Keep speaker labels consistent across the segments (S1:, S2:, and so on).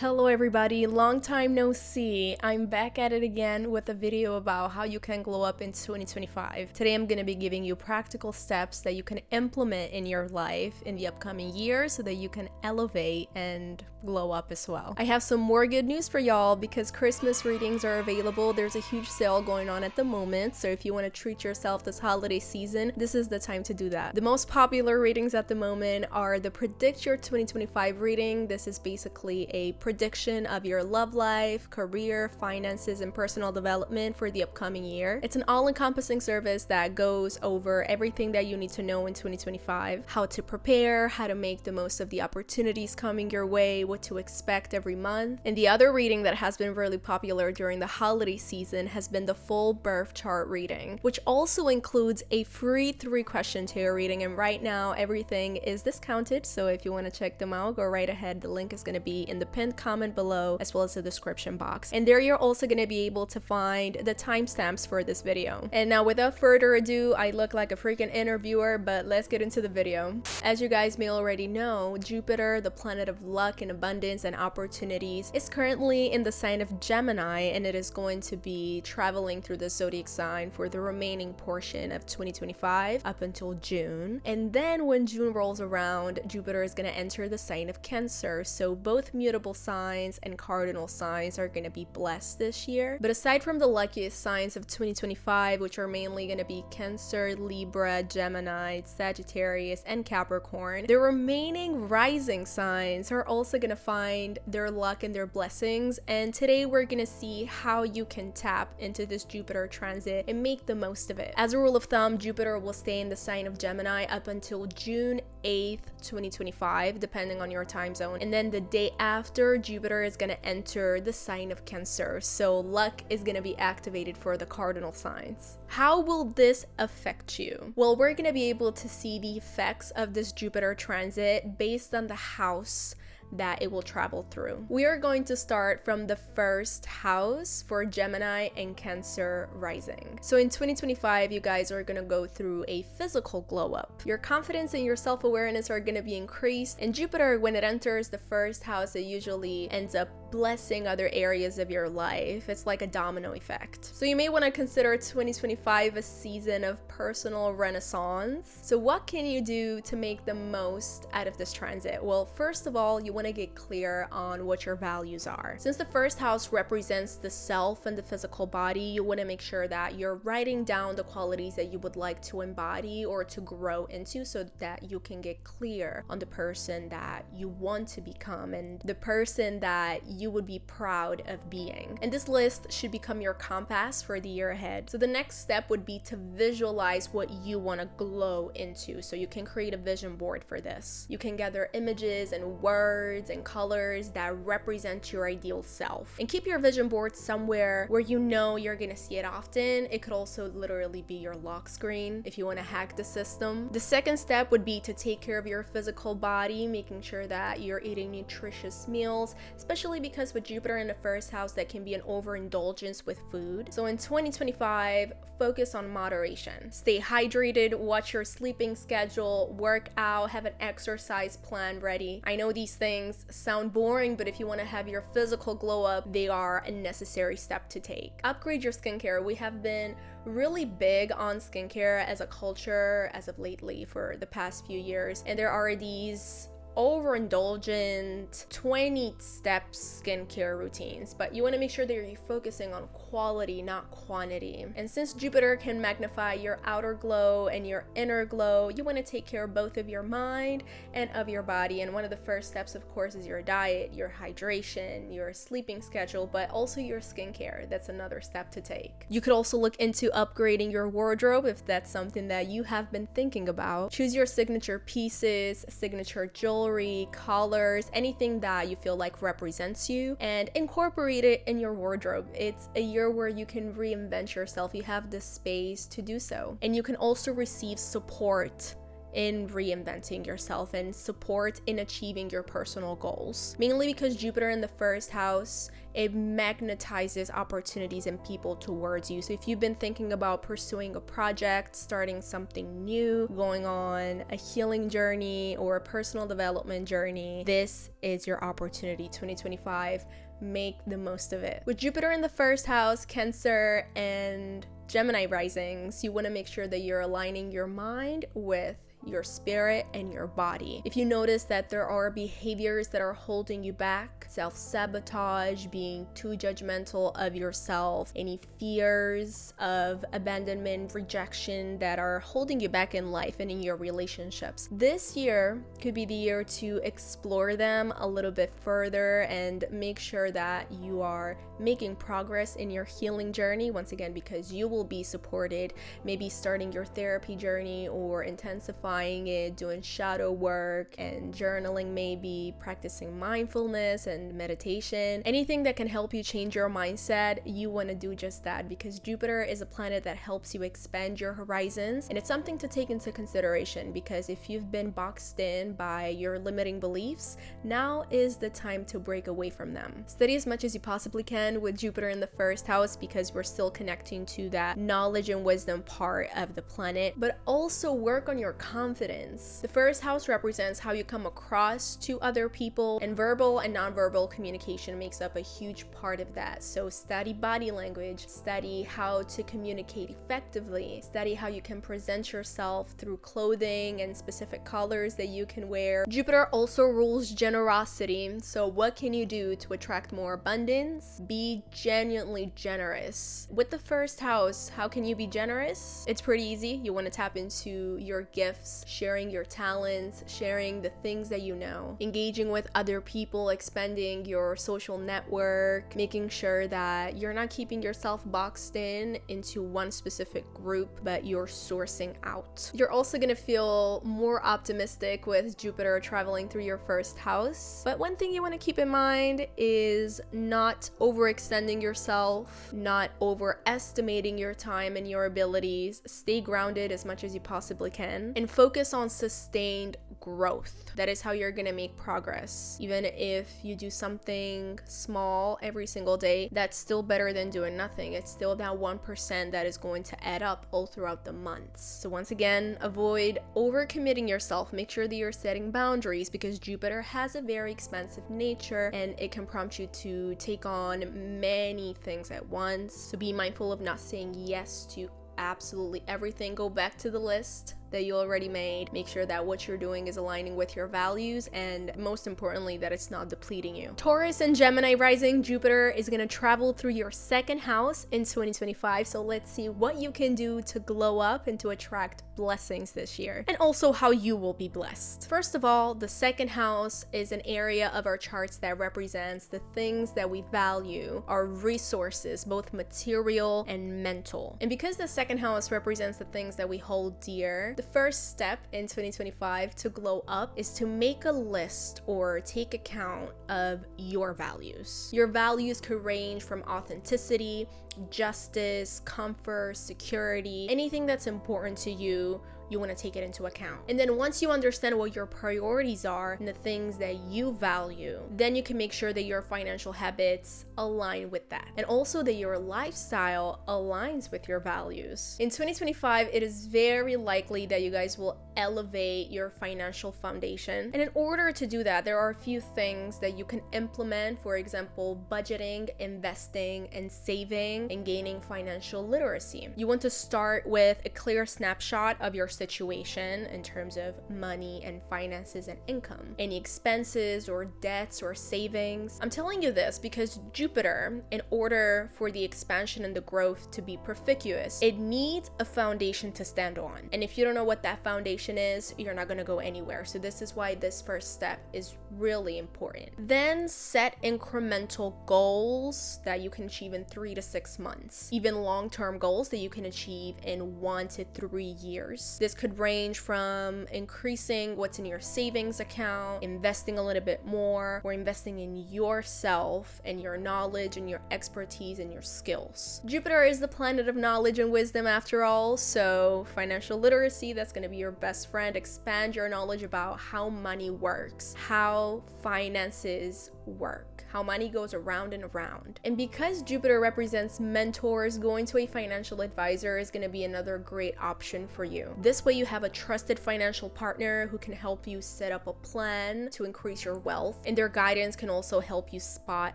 S1: Hello everybody, long time no see. I'm back at it again with a video about how you can glow up in 2025. Today I'm going to be giving you practical steps that you can implement in your life in the upcoming year so that you can elevate and glow up as well. I have some more good news for y'all because Christmas readings are available. There's a huge sale going on at the moment, so if you want to treat yourself this holiday season, this is the time to do that. The most popular readings at the moment are the Predict Your 2025 reading. This is basically a prediction of your love life, career, finances, and personal development for the upcoming year. It's an all-encompassing service that goes over everything that you need to know in 2025, how to prepare, how to make the most of the opportunities coming your way, what to expect every month. And the other reading that has been really popular during the holiday season has been the full birth chart reading, which also includes a free 3-question tarot reading. And right now everything is discounted, so if you want to check them out, go right ahead. The link is going to be in the pinned comment below as well as the description box, and there you're also going to be able to find the timestamps for this video. And now without further ado, I look like a freaking interviewer, but let's get into the video. As you guys may already know, Jupiter, the planet of luck and abundance and opportunities, is currently in the sign of Gemini, and it is going to be traveling through the zodiac sign for the remaining portion of 2025 up until June. And then when June rolls around, Jupiter is going to enter the sign of Cancer, so both mutable signs and cardinal signs are going to be blessed this year. But aside from the luckiest signs of 2025, which are mainly going to be Cancer, Libra, Gemini, Sagittarius, and Capricorn, the remaining rising signs are also going to find their luck and their blessings. And today we're going to see how you can tap into this Jupiter transit and make the most of it. As a rule of thumb, Jupiter will stay in the sign of Gemini up until June 8th, 2025, depending on your time zone. And then the day after, Jupiter is going to enter the sign of Cancer, so luck is going to be activated for the cardinal signs. How will this affect you? Well, we're going to be able to see the effects of this Jupiter transit based on the house that it will travel through. We are going to start from the first house for Gemini and Cancer rising. So in 2025, you guys are going to go through a physical glow up. Your confidence and your self-awareness are going to be increased, and Jupiter, when it enters the first house, it usually ends up blessing other areas of your life. It's like a domino effect. So you may want to consider 2025 a season of personal renaissance. So what can you do to make the most out of this transit? Well, first of all, you want to get clear on what your values are. Since the first house represents the self and the physical body, you want to make sure that you're writing down the qualities that you would like to embody or to grow into, so that you can get clear on the person that you want to become and the person that you would be proud of being. And this list should become your compass for the year ahead. So the next step would be to visualize what you want to glow into. So you can create a vision board for this. You can gather images and words and colors that represent your ideal self, and keep your vision board somewhere where you know you're gonna see it often. It could also literally be your lock screen if you want to hack the system. The second step would be to take care of your physical body, making sure that you're eating nutritious meals, especially because with Jupiter in the first house, that can be an overindulgence with food. So in 2025, focus on moderation. Stay hydrated, watch your sleeping schedule, work out, have an exercise plan ready. I know these things sound boring, but if you want to have your physical glow up, they are a necessary step to take. Upgrade your skincare. We have been really big on skincare as a culture as of lately for the past few years, and there are these overindulgent 20-step skincare routines, but you want to make sure that you're focusing on quality, not quantity. And since Jupiter can magnify your outer glow and your inner glow, you want to take care of both of your mind and of your body. And one of the first steps, of course, is your diet, your hydration, your sleeping schedule, but also your skincare. That's another step to take. You could also look into upgrading your wardrobe if that's something that you have been thinking about. Choose your signature pieces, signature jewelry, colors, anything that you feel like represents you, and incorporate it in your wardrobe. It's a year where you can reinvent yourself. You have the space to do so, and you can also receive support in reinventing yourself and support in achieving your personal goals. Mainly because Jupiter in the first house, it magnetizes opportunities and people towards you. So if you've been thinking about pursuing a project, starting something new, going on a healing journey or a personal development journey, this is your opportunity. 2025, make the most of it. With Jupiter in the first house, Cancer and Gemini risings, you want to make sure that you're aligning your mind with your spirit and your body. If you notice that there are behaviors that are holding you back, self-sabotage, being too judgmental of yourself, any fears of abandonment, rejection that are holding you back in life and in your relationships, this year could be the year to explore them a little bit further and make sure that you are making progress in your healing journey. Once again, because you will be supported, maybe starting your therapy journey or intensifying it, doing shadow work and journaling, maybe practicing mindfulness and meditation. Anything that can help you change your mindset, you want to do just that, because Jupiter is a planet that helps you expand your horizons, and it's something to take into consideration, because if you've been boxed in by your limiting beliefs, now is the time to break away from them. Study as much as you possibly can with Jupiter in the first house, because we're still connecting to that knowledge and wisdom part of the planet, but also work on your confidence. The first house represents how you come across to other people, and verbal and nonverbal communication makes up a huge part of that. So study body language, study how to communicate effectively, study how you can present yourself through clothing and specific colors that you can wear. Jupiter also rules generosity. So what can you do to attract more abundance? Be genuinely generous. With the first house, how can you be generous? It's pretty easy. You want to tap into your gifts, sharing your talents, sharing the things that you know, engaging with other people, expanding your social network, making sure that you're not keeping yourself boxed in into one specific group, but you're sourcing out. You're also going to feel more optimistic with Jupiter traveling through your first house. But one thing you want to keep in mind is not overextending yourself, not overestimating your time and your abilities. Stay grounded as much as you possibly can and focus on sustained growth. That is how you're gonna make progress. Even if you do something small every single day, that's still better than doing nothing. It's still that 1% that is going to add up all throughout the months. So once again, avoid overcommitting yourself. Make sure that you're setting boundaries, because Jupiter has a very expansive nature and it can prompt you to take on many things at once. So be mindful of not saying yes to absolutely everything. Go back to the list that you already made. Make sure that what you're doing is aligning with your values, and most importantly, that it's not depleting you. Taurus and Gemini rising, Jupiter is going to travel through your second house in 2025. So let's see what you can do to glow up and to attract blessings this year, and also how you will be blessed. First of all, the second house is an area of our charts that represents the things that we value, our resources, both material and mental. And because the second house represents the things that we hold dear, the first step in 2025 to glow up is to make a list or take account of your values. Your values could range from authenticity, justice, comfort, security, anything that's important to you. You want to take it into account. And then once you understand what your priorities are and the things that you value, then you can make sure that your financial habits align with that. And also that your lifestyle aligns with your values. In 2025, it is very likely that you guys will elevate your financial foundation. And in order to do that, there are a few things that you can implement. For example, budgeting, investing, and saving, and gaining financial literacy. You want to start with a clear snapshot of your situation in terms of money and finances and income, any expenses or debts or savings. I'm telling you this because Jupiter, in order for the expansion and the growth to be profitous, it needs a foundation to stand on. And if you don't know what that foundation is, you're not going to go anywhere. So this is why this first step is really important. Then set incremental goals that you can achieve in 3 to 6 months, even long-term goals that you can achieve in 1 to 3 years. This could range from increasing what's in your savings account, investing a little bit more, or investing in yourself and your knowledge and your expertise and your skills. Jupiter is the planet of knowledge and wisdom after all, so financial literacy, that's going to be your best friend. Expand your knowledge about how money works, how finances work, how money goes around and around. And because Jupiter represents mentors, going to a financial advisor is going to be another great option for you. This way you have a trusted financial partner who can help you set up a plan to increase your wealth, and their guidance can also help you spot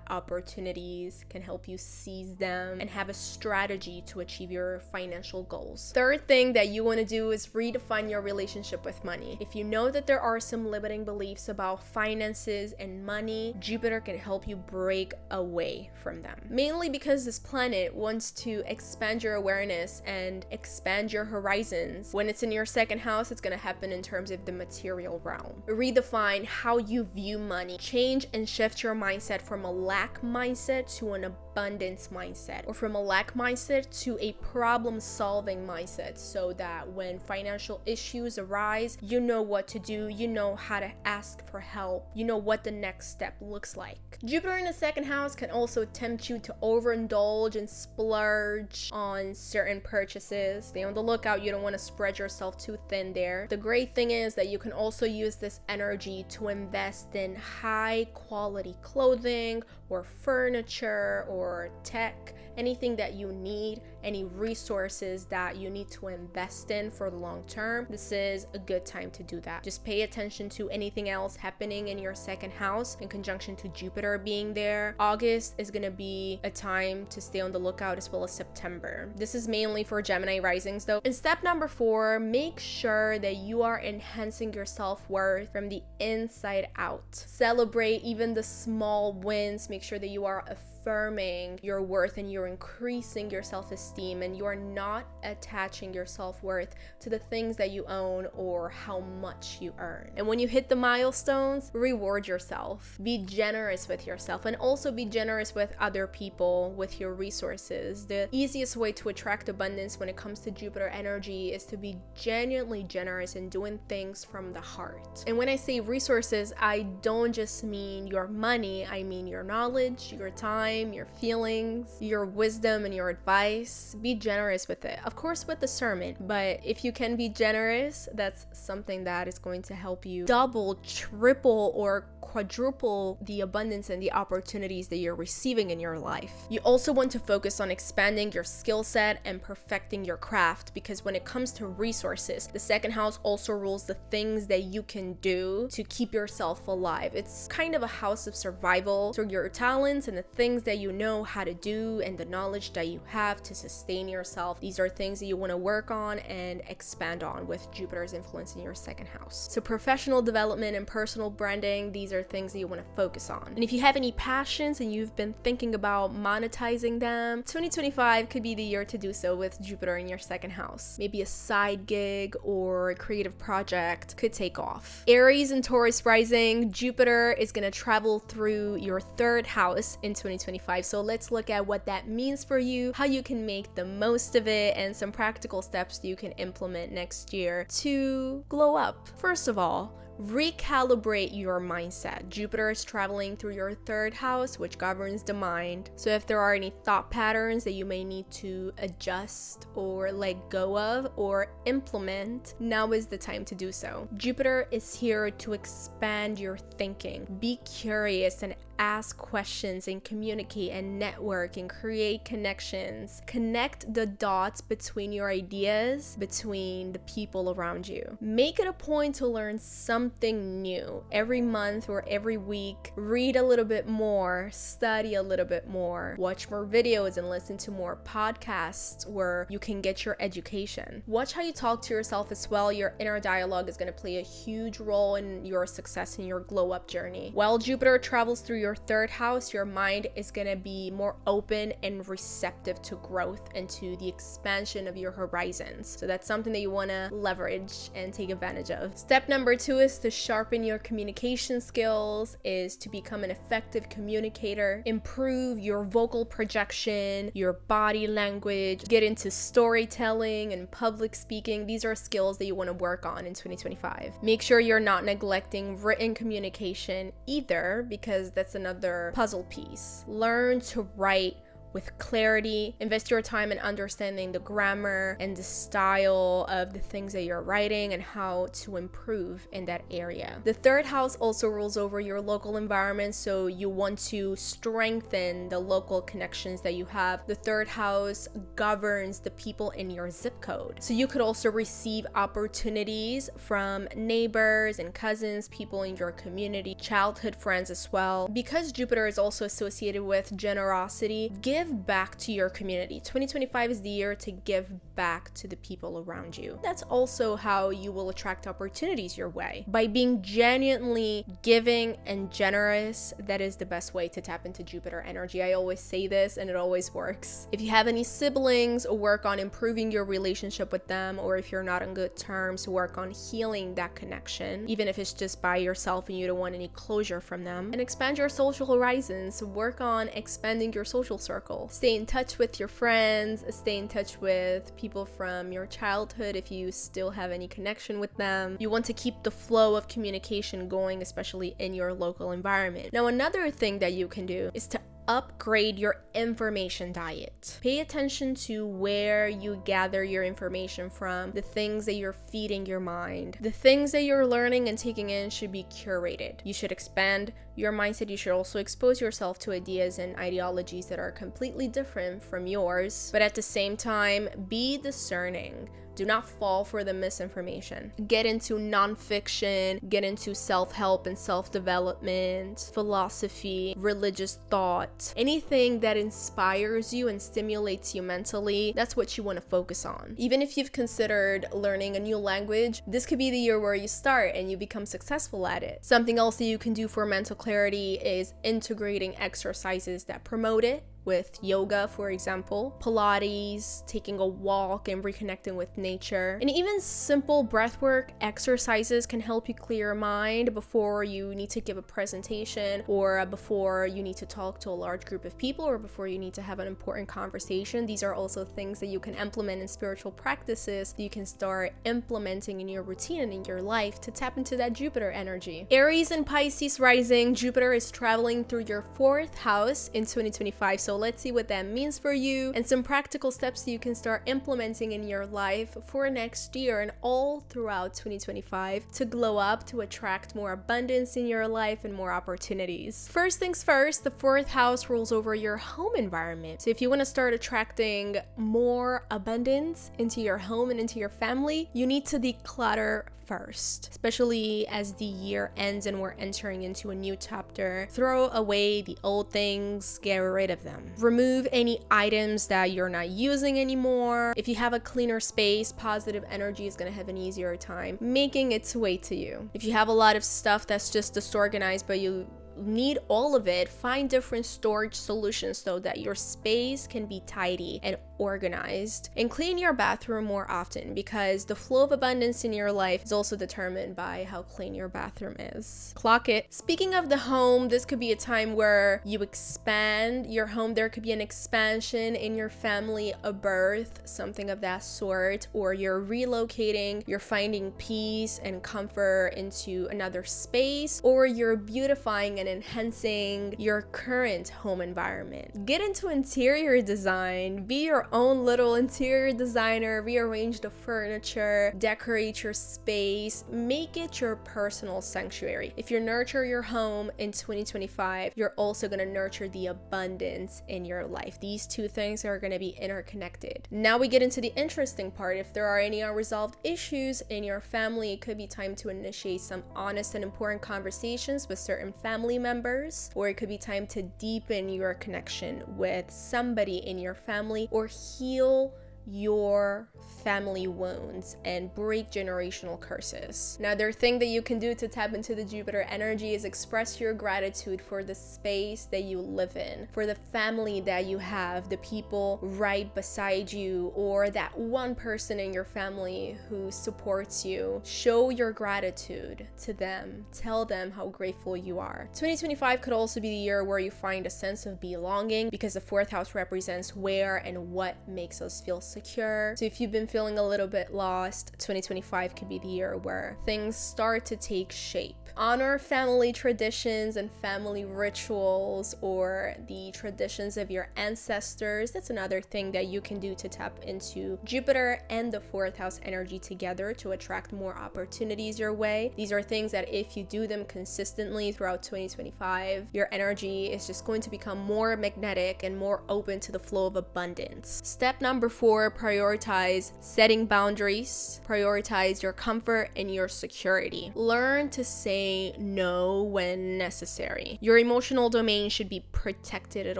S1: opportunities, can help you seize them, and have a strategy to achieve your financial goals. Third thing that you want to do is redefine your relationship with money. If you know that there are some limiting beliefs about finances and money, Jupiter can help you break away from them. Mainly because this planet wants to expand your awareness and expand your horizons. When it's in your second house, it's going to happen in terms of the material realm. Redefine how you view money. Change and shift your mindset from a lack mindset to an abundance mindset, or from a lack mindset to a problem-solving mindset, so that when financial issues arise, you know what to do, you know how to ask for help, you know what the next step looks like. Jupiter in the second house can also tempt you to overindulge and splurge on certain purchases. Stay on the lookout, you don't want to spread yourself too thin there. The great thing is that you can also use this energy to invest in high quality clothing or furniture or tech, anything that you need, any resources that you need to invest in for the long term. This is a good time to do that. Just pay attention to anything else happening in your second house in conjunction to Jupiter being there. August is going to be a time to stay on the lookout, as well as September. This is mainly for Gemini risings though. And step number 4, make sure that you are enhancing your self-worth from the inside out. Celebrate even the small wins. Make sure that you are affirming your worth and you're increasing your self-esteem, and you're not attaching your self-worth to the things that you own or how much you earn. And when you hit the milestones, reward yourself. Be generous with yourself, and also be generous with other people, with your resources. The easiest way to attract abundance when it comes to Jupiter energy is to be genuinely generous and doing things from the heart. And when I say resources, I don't just mean your money, I mean your knowledge, your time, your feelings, your wisdom, and your advice. Be generous with it. Of course, with discernment, but if you can be generous, that's something that is going to help you double, triple, or quadruple the abundance and the opportunities that you're receiving in your life. You also want to focus on expanding your skill set and perfecting your craft, because when it comes to resources, the second house also rules the things that you can do to keep yourself alive. It's kind of a house of survival. So your talents and the things that you know how to do and the knowledge that you have to sustain yourself, these are things that you want to work on and expand on with Jupiter's influence in your second house. So professional development and personal branding, these are things that you want to focus on. And if you have any passions and you've been thinking about monetizing them, 2025 could be the year to do so with Jupiter in your second house. Maybe a side gig or a creative project could take off. Aries and Taurus rising, Jupiter is going to travel through your third house in 2025. So let's look at what that means for you, how you can make the most of it, and some practical steps you can implement next year to glow up. First of all, recalibrate your mindset. Jupiter is traveling through your third house, which governs the mind. So if there are any thought patterns that you may need to adjust or let go of or implement, now is the time to do so. Jupiter is here to expand your thinking. Be curious and ask questions and communicate and network and create connections. Connect the dots between your ideas, between the people around you. Make it a point to learn something new every month or every week. Read a little bit more, study a little bit more, watch more videos and listen to more podcasts where you can get your education. Watch how you talk to yourself as well. Your inner dialogue is going to play a huge role in your success in your glow up journey. While Jupiter travels through your third house, your mind is going to be more open and receptive to growth and to the expansion of your horizons. So that's something that you want to leverage and take advantage of. Step number 2 is is to sharpen your communication skills, is to become an effective communicator, improve your vocal projection, your body language, get into storytelling and public speaking. These are skills that you want to work on in 2025. Make sure you're not neglecting written communication either, because that's another puzzle piece. Learn to write with clarity. Invest your time in understanding the grammar and the style of the things that you're writing and how to improve in that area. The third house also rules over your local environment, so you want to strengthen the local connections that you have. The third house governs the people in your zip code. So you could also receive opportunities from neighbors and cousins, people in your community, childhood friends as well. Because Jupiter is also associated with generosity, give back to your community. 2025 is the year to give back to the people around you. That's also how you will attract opportunities your way. By being genuinely giving and generous, that is the best way to tap into Jupiter energy. I always say this and it always works. If you have any siblings, work on improving your relationship with them, or if you're not on good terms, work on healing that connection, even if it's just by yourself and you don't want any closure from them. And expand your social horizons. Work on expanding your social circle. Stay in touch with your friends, stay in touch with people from your childhood if you still have any connection with them. You want to keep the flow of communication going, especially in your local environment. Now, another thing that you can do is to upgrade your information diet. Pay attention to where you gather your information from, the things that you're feeding your mind. The things that you're learning and taking in should be curated. You should expand your mindset. You should also expose yourself to ideas and ideologies that are completely different from yours, but at the same time, be discerning. Do not fall for the misinformation. Get into nonfiction, get into self-help and self-development, philosophy, religious thought, anything that inspires you and stimulates you mentally. That's what you want to focus on. Even if you've considered learning a new language, this could be the year where you start and you become successful at it. Something else that you can do for mental clarity is integrating exercises that promote it, with yoga, for example, Pilates, taking a walk and reconnecting with nature. And even simple breathwork exercises can help you clear your mind before you need to give a presentation, or before you need to talk to a large group of people, or before you need to have an important conversation. These are also things that you can implement in spiritual practices that you can start implementing in your routine and in your life to tap into that Jupiter energy. Aries and Pisces rising, Jupiter is traveling through your 4th house in 2025. So let's see what that means for you and some practical steps that you can start implementing in your life for next year and all throughout 2025 to glow up, to attract more abundance in your life and more opportunities. First things first, the 4th house rules over your home environment. So if you want to start attracting more abundance into your home and into your family, you need to declutter first, especially as the year ends and we're entering into a new chapter. Throw away the old things, get rid of them. Remove any items that you're not using anymore. If you have a cleaner space, positive energy is going to have an easier time making its way to you. If you have a lot of stuff that's just disorganized, but you need all of it, find different storage solutions so that your space can be tidy and organized. And clean your bathroom more often, because the flow of abundance in your life is also determined by how clean your bathroom is. Clock it. Speaking of the home, this could be a time where you expand your home. There could be an expansion in your family, a birth, something of that sort, or you're relocating, you're finding peace and comfort into another space, or you're beautifying and enhancing your current home environment. Get into interior design. Be your own little interior designer. Rearrange the furniture, decorate your space, make it your personal sanctuary. If you nurture your home in 2025, you're also going to nurture the abundance in your life. These two things are going to be interconnected. Now we get into the interesting part. If there are any unresolved issues in your family, it could be time to initiate some honest and important conversations with certain family members, or it could be time to deepen your connection with somebody in your family or heal your family wounds and break generational curses. Another thing that you can do to tap into the Jupiter energy is express your gratitude for the space that you live in, for the family that you have, the people right beside you, or that one person in your family who supports you. Show your gratitude to them. Tell them how grateful you are. 2025 could also be the year where you find a sense of belonging, because the fourth house represents where and what makes us feel secure. So if you've been feeling a little bit lost, 2025 could be the year where things start to take shape. Honor family traditions and family rituals, or the traditions of your ancestors. That's another thing that you can do to tap into Jupiter and the fourth house energy together to attract more opportunities your way. These are things that if you do them consistently throughout 2025, your energy is just going to become more magnetic and more open to the flow of abundance. Step number 4, prioritize setting boundaries. Prioritize your comfort and your security. Learn to say no when necessary. Your emotional domain should be protected at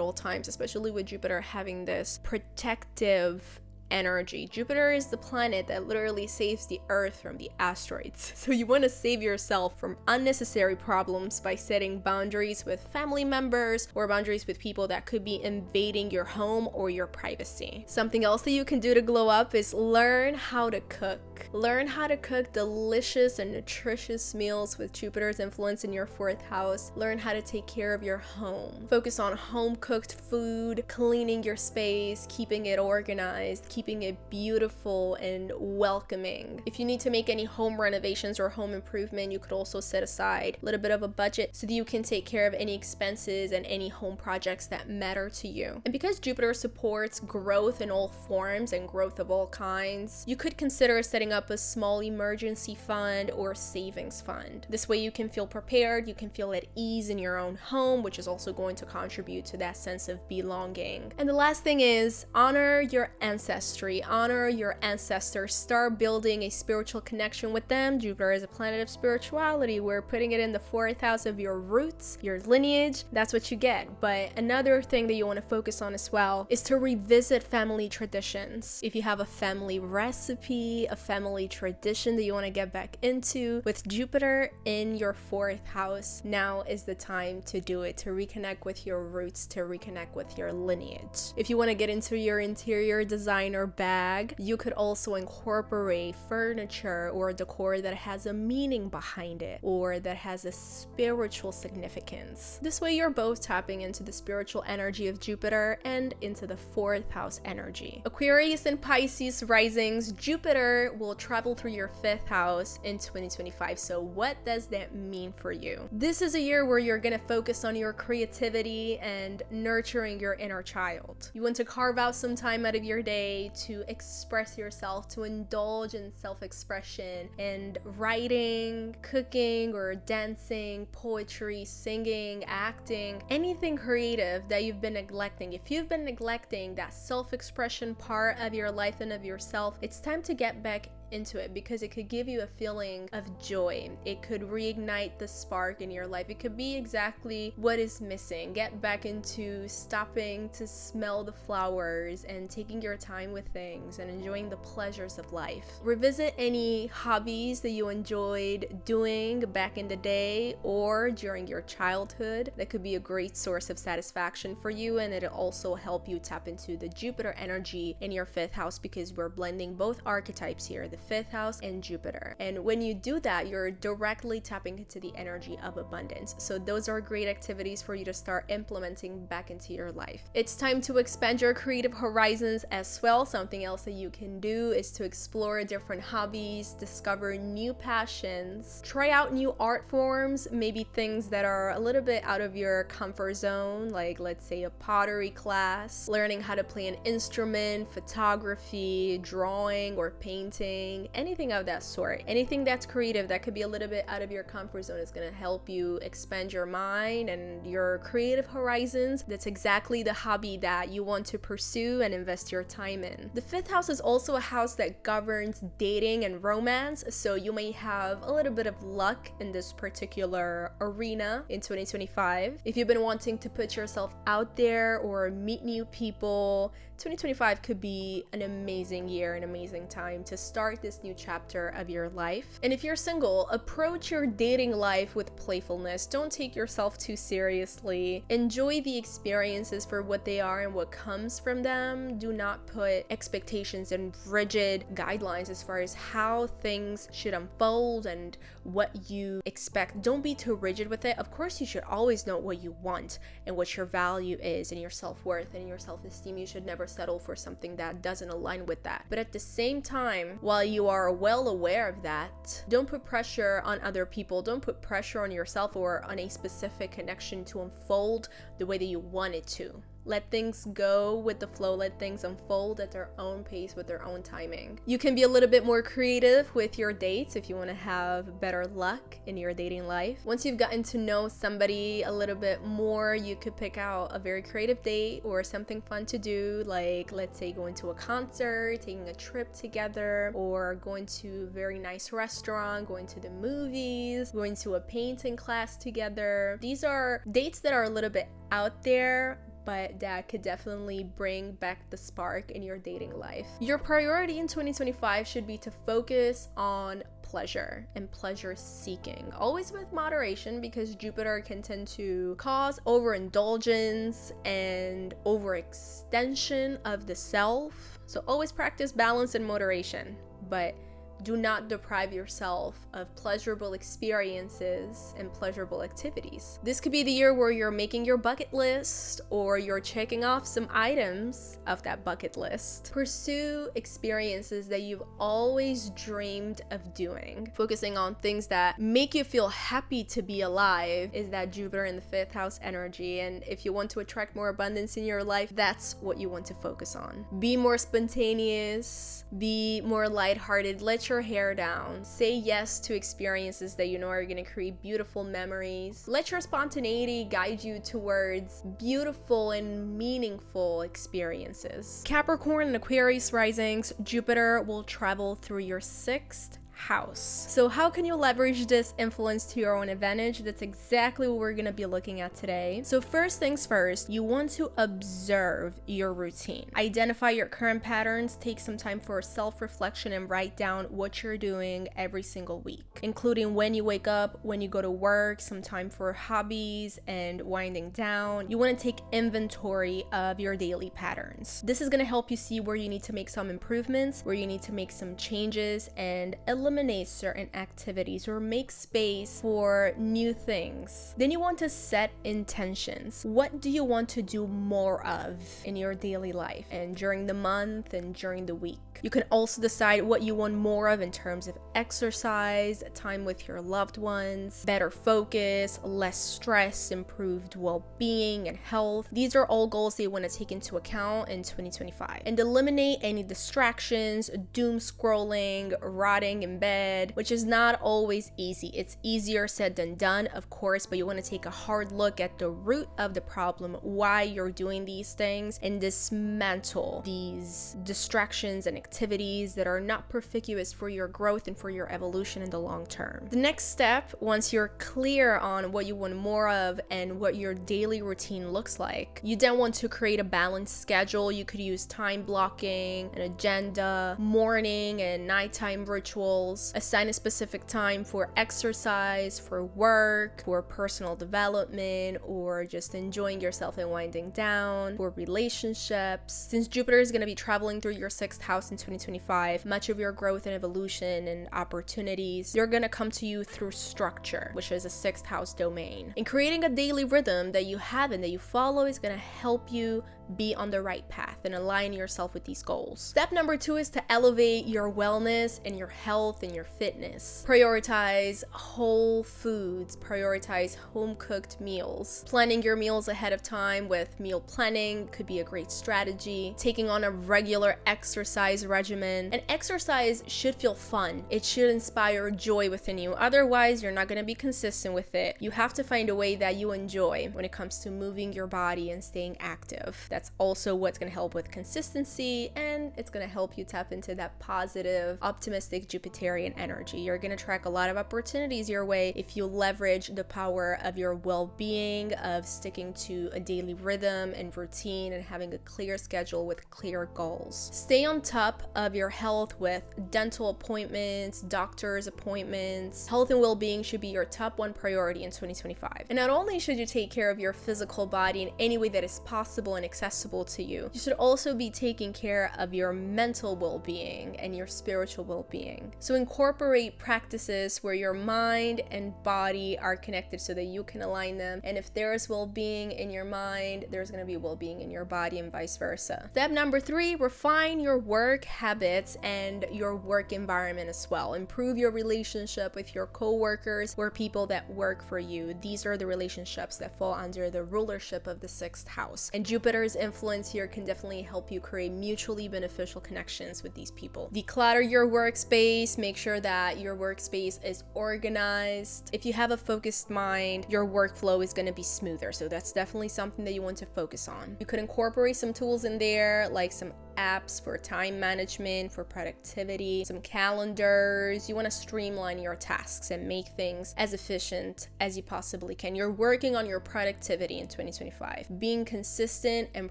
S1: all times, especially with Jupiter having this protective energy. Jupiter is the planet that literally saves the Earth from the asteroids. So you want to save yourself from unnecessary problems by setting boundaries with family members or boundaries with people that could be invading your home or your privacy. Something else that you can do to glow up is learn how to cook. Learn how to cook delicious and nutritious meals with Jupiter's influence in your fourth house. Learn how to take care of your home. Focus on home cooked food, cleaning your space, keeping it organized, keeping it beautiful and welcoming. If you need to make any home renovations or home improvement, you could also set aside a little bit of a budget so that you can take care of any expenses and any home projects that matter to you. And because Jupiter supports growth in all forms and growth of all kinds, you could consider setting up a small emergency fund or savings fund. This way you can feel prepared, you can feel at ease in your own home, which is also going to contribute to that sense of belonging. And the last thing is honor your ancestry, honor your ancestors, start building a spiritual connection with them. Jupiter is a planet of spirituality. We're putting it in the fourth house of your roots, your lineage. That's what you get. But another thing that you want to focus on as well is to revisit family traditions. If you have a family recipe, a family tradition that you want to get back into with Jupiter in your fourth house, now is the time to do it, to reconnect with your roots, to reconnect with your lineage. If you want to get into your interior designer bag, you could also incorporate furniture or decor that has a meaning behind it or that has a spiritual significance. This way you're both tapping into the spiritual energy of Jupiter and into the fourth house energy. Aquarius and Pisces risings, Jupiter will travel through your fifth house in 2025. So what does that mean for you? This is a year where you're going to focus on your creativity and nurturing your inner child. You want to carve out some time out of your day to express yourself, to indulge in self-expression and writing, cooking, or dancing, poetry, singing, acting, anything creative that you've been neglecting. If you've been neglecting that self-expression part of your life and of yourself, it's time to get back into it, because it could give you a feeling of joy. It could reignite the spark in your life. It could be exactly what is missing. Get back into stopping to smell the flowers and taking your time with things and enjoying the pleasures of life. Revisit any hobbies that you enjoyed doing back in the day or during your childhood. That could be a great source of satisfaction for you, and it'll also help you tap into the Jupiter energy in your fifth house, because we're blending both archetypes here, the fifth house and Jupiter. And when you do that, you're directly tapping into the energy of abundance. So those are great activities for you to start implementing back into your life. It's time to expand your creative horizons as well. Something else that you can do is to explore different hobbies, discover new passions, try out new art forms, maybe things that are a little bit out of your comfort zone, like let's say a pottery class, learning how to play an instrument, photography, drawing, or painting. writing, anything of that sort. Anything that's creative, that could be a little bit out of your comfort zone, is going to help you expand your mind and your creative horizons. That's exactly the hobby that you want to pursue and invest your time in. The 5th house is also a house that governs dating and romance, so you may have a little bit of luck in this particular arena in 2025. If you've been wanting to put yourself out there or meet new people, 2025 could be an amazing year, an amazing time to start this new chapter of your life. And if you're single, approach your dating life with playfulness. Don't take yourself too seriously. Enjoy the experiences for what they are and what comes from them. Do not put expectations and rigid guidelines as far as how things should unfold and what you expect. Don't be too rigid with it. Of course, you should always know what you want and what your value is and your self-worth and your self-esteem. You should never settle for something that doesn't align with that. But at the same time, while you are well aware of that, don't put pressure on other people. Don't put pressure on yourself or on a specific connection to unfold the way that you want it to. Let things go with the flow. Let things unfold at their own pace with their own timing. You can be a little bit more creative with your dates if you want to have better luck in your dating life. Once you've gotten to know somebody a little bit more, you could pick out a very creative date or something fun to do, like let's say going to a concert, taking a trip together, or going to a very nice restaurant, going to the movies, going to a painting class together. These are dates that are a little bit out there, but that could definitely bring back the spark in your dating life. Your priority in 2025 should be to focus on pleasure and pleasure seeking, always with moderation, because Jupiter can tend to cause overindulgence and overextension of the self. So always practice balance and moderation, but do not deprive yourself of pleasurable experiences and pleasurable activities. This could be the year where you're making your bucket list or you're checking off some items of that bucket list. Pursue experiences that you've always dreamed of doing. Focusing on things that make you feel happy to be alive is that Jupiter in the 5th house energy. And if you want to attract more abundance in your life, that's what you want to focus on. Be more spontaneous, be more lighthearted, let your hair down. Say yes to experiences that you know are going to create beautiful memories. Let your spontaneity guide you towards beautiful and meaningful experiences. Capricorn and Aquarius risings, Jupiter will travel through your 6th house. So how can you leverage this influence to your own advantage? That's exactly what we're going to be looking at today. So first things first, you want to observe your routine. Identify your current patterns, take some time for self-reflection and write down what you're doing every single week, including when you wake up, when you go to work, some time for hobbies and winding down. You want to take inventory of your daily patterns. This is going to help you see where you need to make some improvements, where you need to make some changes, and eliminate certain activities or make space for new things. Then you want to set intentions. What do you want to do more of in your daily life and during the month and during the week? You can also decide what you want more of in terms of exercise, time with your loved ones, better focus, less stress, improved well-being and health. These are all goals that you want to take into account in 2025. And eliminate any distractions, doom scrolling, rotting in bed, which is not always easy. It's easier said than done, of course, but you want to take a hard look at the root of the problem, why you're doing these things, and dismantle these distractions and activities that are not perspicuous for your growth and for your evolution in the long term. The next step, once you're clear on what you want more of and what your daily routine looks like, you then want to create a balanced schedule. You could use time blocking, an agenda, morning and nighttime rituals. Assign a specific time for exercise, for work, for personal development, or just enjoying yourself and winding down, for relationships. Since Jupiter is going to be traveling through your 6th house in 2025, much of your growth and evolution and opportunities, they're going to come to you through structure, which is a 6th house domain. And creating a daily rhythm that you have and that you follow is going to help you be on the right path and align yourself with these goals. Step number 2 is to elevate your wellness and your health and your fitness. Prioritize whole foods, prioritize home-cooked meals. Planning your meals ahead of time with meal planning could be a great strategy. Taking on a regular exercise regimen. And exercise should feel fun. It should inspire joy within you. Otherwise, you're not going to be consistent with it. You have to find a way that you enjoy when it comes to moving your body and staying active. That's also what's going to help with consistency, and it's going to help you tap into that positive, optimistic Jupiterian energy. You're going to attract a lot of opportunities your way if you leverage the power of your well-being, of sticking to a daily rhythm and routine and having a clear schedule with clear goals. Stay on top of your health with dental appointments, doctor's appointments. Health and well-being should be your top 1 priority in 2025. And not only should you take care of your physical body in any way that is possible and accessible to you, you should also be taking care of your mental well-being and your spiritual well-being. So incorporate practices where your mind and body are connected so that you can align them. And if there's well-being in your mind, there's going to be well-being in your body and vice versa. Step number 3, refine your work habits and your work environment as well. Improve your relationship with your co-workers or people that work for you. These are the relationships that fall under the rulership of the 6th house. And Jupiter's influence here can definitely help you create mutually beneficial connections with these people. Declutter your workspace. Make sure that your workspace is organized. If you have a focused mind, your workflow is going to be smoother. So that's definitely something that you want to focus on. You could incorporate some tools in there, like some apps for time management, for productivity, some calendars. You want to streamline your tasks and make things as efficient as you possibly can. You're working on your productivity in 2025. Being consistent and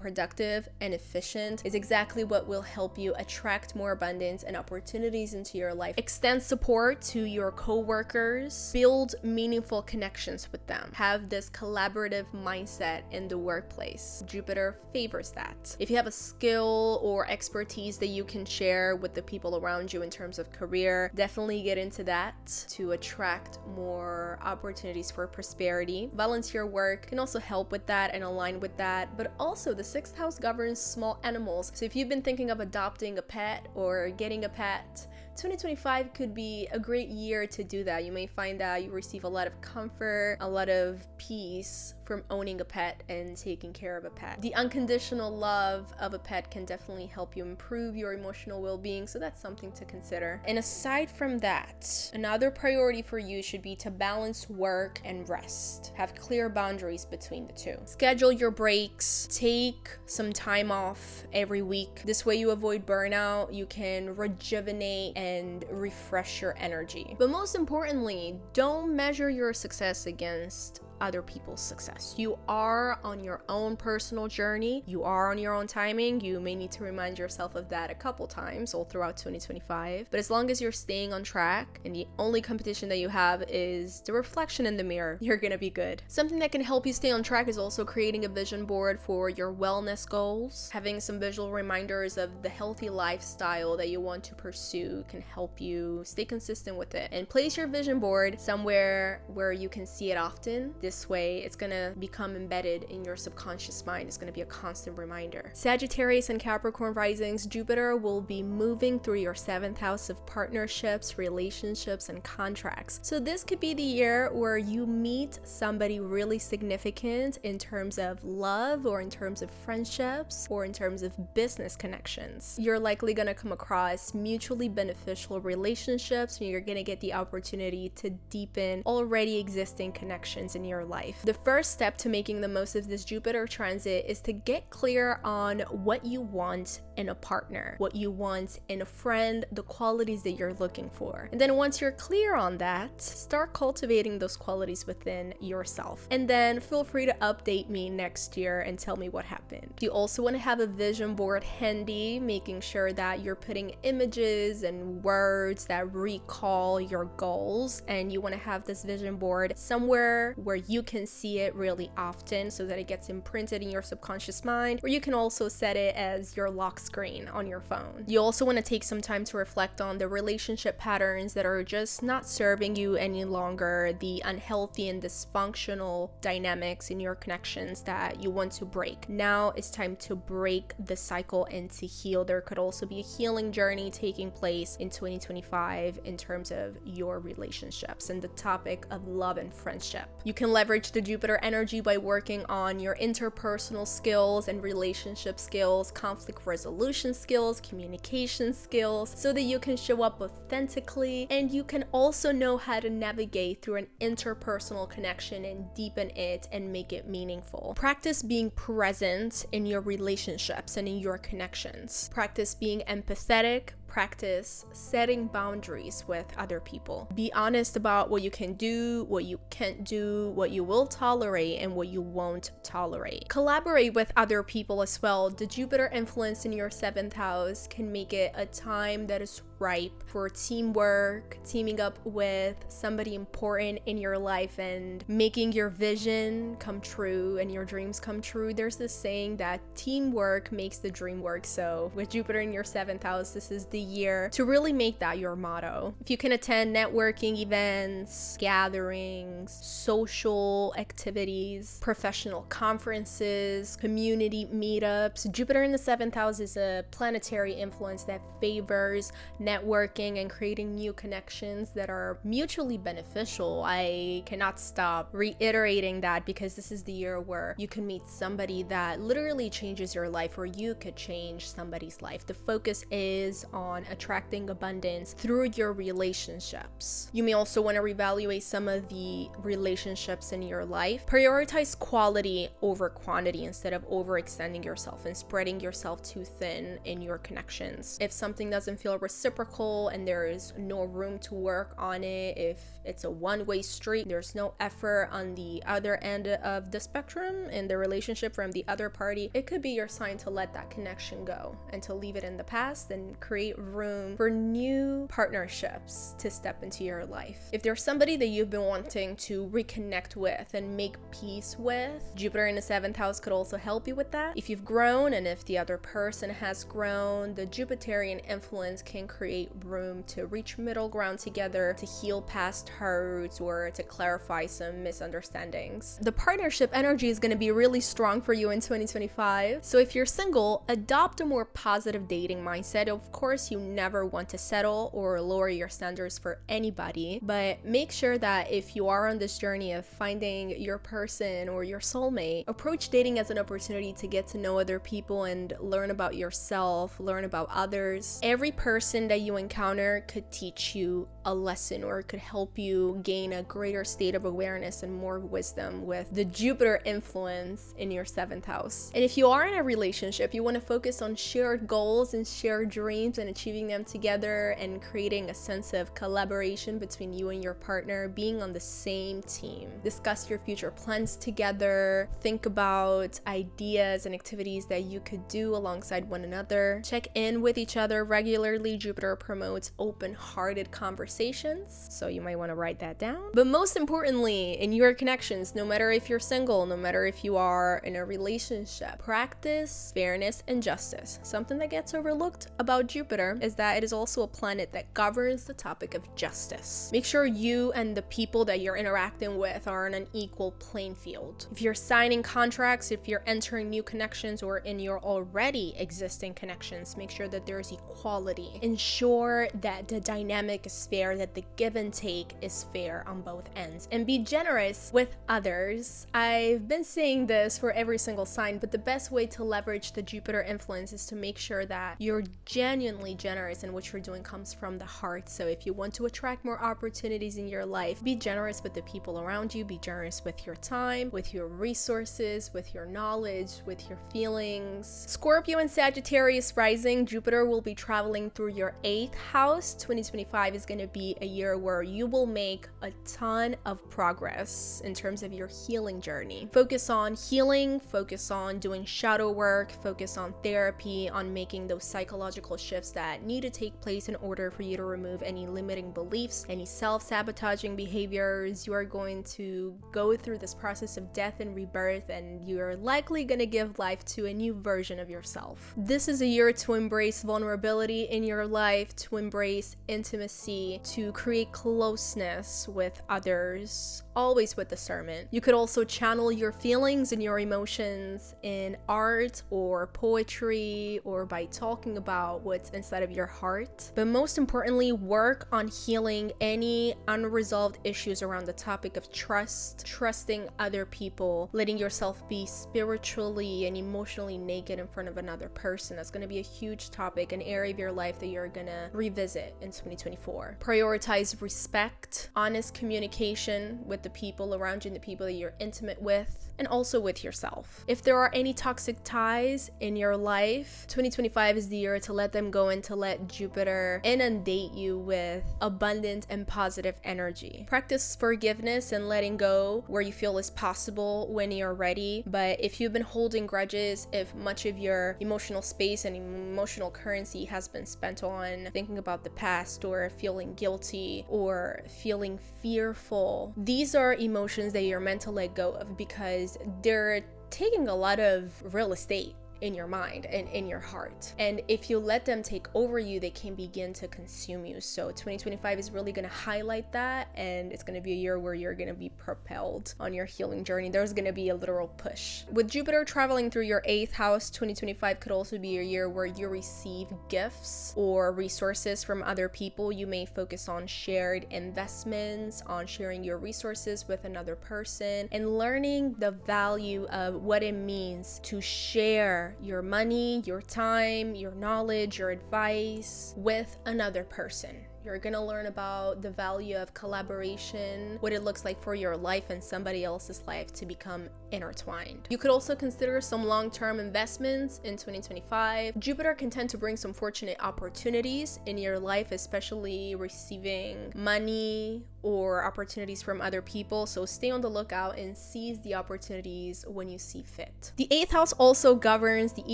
S1: productive and efficient is exactly what will help you attract more abundance and opportunities into your life. Extend support to your co-workers. Build meaningful connections with them. Have this collaborative mindset in the workplace. Jupiter favors that. If you have a skill or expertise that you can share with the people around you in terms of career, definitely get into that to attract more opportunities for prosperity. Volunteer work can also help with that and align with that, but also the 6th house governs small animals. So if you've been thinking of adopting a pet or getting a pet, 2025 could be a great year to do that. You may find that you receive a lot of comfort, a lot of peace from owning a pet and taking care of a pet. The unconditional love of a pet can definitely help you improve your emotional well-being, so that's something to consider. And aside from that, another priority for you should be to balance work and rest. Have clear boundaries between the two. Schedule your breaks. Take some time off every week. This way you avoid burnout. You can rejuvenate and refresh your energy. But most importantly, don't measure your success against other people's success. You are on your own personal journey. You are on your own timing. You may need to remind yourself of that a couple times all throughout 2025. But as long as you're staying on track and the only competition that you have is the reflection in the mirror, you're gonna be good. Something that can help you stay on track is also creating a vision board for your wellness goals. Having some visual reminders of the healthy lifestyle that you want to pursue can help you stay consistent with it. And place your vision board somewhere where you can see it often. This way, it's gonna become embedded in your subconscious mind. It's gonna be a constant reminder. Sagittarius and Capricorn risings, Jupiter will be moving through your 7th house of partnerships, relationships, and contracts. So this could be the year where you meet somebody really significant in terms of love or in terms of friendships or in terms of business connections. You're likely gonna come across mutually beneficial relationships, and you're gonna get the opportunity to deepen already existing connections in your life. The first step to making the most of this Jupiter transit is to get clear on what you want in a partner, what you want in a friend, the qualities that you're looking for. And then once you're clear on that, start cultivating those qualities within yourself. And then feel free to update me next year and tell me what happened. You also want to have a vision board handy, making sure that you're putting images and words that recall your goals. And you want to have this vision board somewhere where you can see it really often so that it gets imprinted in your subconscious mind, or you can also set it as your lock screen on your phone. You also want to take some time to reflect on the relationship patterns that are just not serving you any longer, the unhealthy and dysfunctional dynamics in your connections that you want to break. Now it's time to break the cycle and to heal. There could also be a healing journey taking place in 2025 in terms of your relationships and the topic of love and friendship. You can leverage the Jupiter energy by working on your interpersonal skills and relationship skills, conflict resolution skills, communication skills, so that you can show up authentically, and you can also know how to navigate through an interpersonal connection and deepen it and make it meaningful. Practice being present in your relationships and in your connections. Practice being empathetic. Practice setting boundaries with other people. Be honest about what you can do, what you can't do, what you will tolerate, and what you won't tolerate. Collaborate with other people as well. The Jupiter influence in your 7th house can make it a time that is ripe for teamwork, teaming up with somebody important in your life and making your vision come true and your dreams come true. There's this saying that teamwork makes the dream work. So with Jupiter in your 7th house, this is the year to really make that your motto. If you can attend networking events, gatherings, social activities, professional conferences, community meetups, Jupiter in the 7th house is a planetary influence that favors networking and creating new connections that are mutually beneficial. I cannot stop reiterating that because this is the year where you can meet somebody that literally changes your life, or you could change somebody's life. The focus is on attracting abundance through your relationships. You may also want to reevaluate some of the relationships in your life. Prioritize quality over quantity instead of overextending yourself and spreading yourself too thin in your connections. If something doesn't feel reciprocal and there is no room to work on it, if it's a one-way street, there's no effort on the other end of the spectrum in the relationship from the other party, it could be your sign to let that connection go and to leave it in the past and create room for new partnerships to step into your life. If there's somebody that you've been wanting to reconnect with and make peace with, Jupiter in the 7th house could also help you with that. If you've grown and if the other person has grown, the Jupiterian influence can create room to reach middle ground together, to heal past hurts, or to clarify some misunderstandings. The partnership energy is going to be really strong for you in 2025. So if you're single, adopt a more positive dating mindset. Of course, you never want to settle or lower your standards for anybody, but make sure that if you are on this journey of finding your person or your soulmate, approach dating as an opportunity to get to know other people and learn about yourself, learn about others. Every person that you encounter could teach you a lesson or could help you gain a greater state of awareness and more wisdom with the Jupiter influence in your 7th house. And if you are in a relationship, you want to focus on shared goals and shared dreams and achieving them together and creating a sense of collaboration between you and your partner, being on the same team. Discuss your future plans together, think about ideas and activities that you could do alongside one another. Check in with each other regularly. Jupiter promotes open-hearted conversations, so you might want to write that down. But most importantly, in your connections, no matter if you're single, no matter if you are in a relationship, practice fairness and justice. Something that gets overlooked about Jupiter is that it is also a planet that governs the topic of justice. Make sure you and the people that you're interacting with are on an equal playing field. If you're signing contracts, if you're entering new connections, or in your already existing connections, make sure that there's equality. Ensure that the dynamic is fair, that the give and take is fair on both ends, and be generous with others. I've been saying this for every single sign, but the best way to leverage the Jupiter influence is to make sure that you're genuinely generous and what you're doing comes from the heart. So if you want to attract more opportunities in your life, be generous with the people around you, be generous with your time, with your resources, with your knowledge, with your feelings. Scorpio and Sagittarius rising, Jupiter will be traveling through your 8th house, 2025 is going to be a year where you will make a ton of progress in terms of your healing journey. Focus on healing, focus on doing shadow work, focus on therapy, on making those psychological shifts that need to take place in order for you to remove any limiting beliefs, any self-sabotaging behaviors. You are going to go through this process of death and rebirth, and you're likely going to give life to a new version of yourself. This is a year to embrace vulnerability in your life, to embrace intimacy, to create closeness with others, always with discernment. You could also channel your feelings and your emotions in art or poetry, or by talking about what's inside of your heart. But most importantly, work on healing any unresolved issues around the topic of trust, trusting other people, letting yourself be spiritually and emotionally naked in front of another person. That's going to be a huge topic, an area of your life that you're going to revisit in 2024. Prioritize respect, honest communication with the people around you and the people that you're intimate with, and also with yourself. If there are any toxic ties in your life, 2025 is the year to let them go and to let Jupiter inundate you with abundant and positive energy. Practice forgiveness and letting go where you feel is possible when you're ready. But if you've been holding grudges, if much of your emotional space and emotional currency has been spent on thinking about the past, or feeling guilty, or feeling fearful, these are emotions that you're meant to let go of, because they're taking a lot of real estate in your mind and in your heart. And if you let them take over you, they can begin to consume you. So 2025 is really going to highlight that, and it's going to be a year where you're going to be propelled on your healing journey. There's going to be a literal push. With Jupiter traveling through your 8th house, 2025 could also be a year where you receive gifts or resources from other people. You may focus on shared investments, on sharing your resources with another person, and learning the value of what it means to share your money, your time, your knowledge, your advice with another person. You're going to learn about the value of collaboration, what it looks like for your life and somebody else's life to become intertwined. You could also consider some long-term investments in 2025. Jupiter can tend to bring some fortunate opportunities in your life, especially receiving money or opportunities from other people. So stay on the lookout and seize the opportunities when you see fit. The 8th house also governs the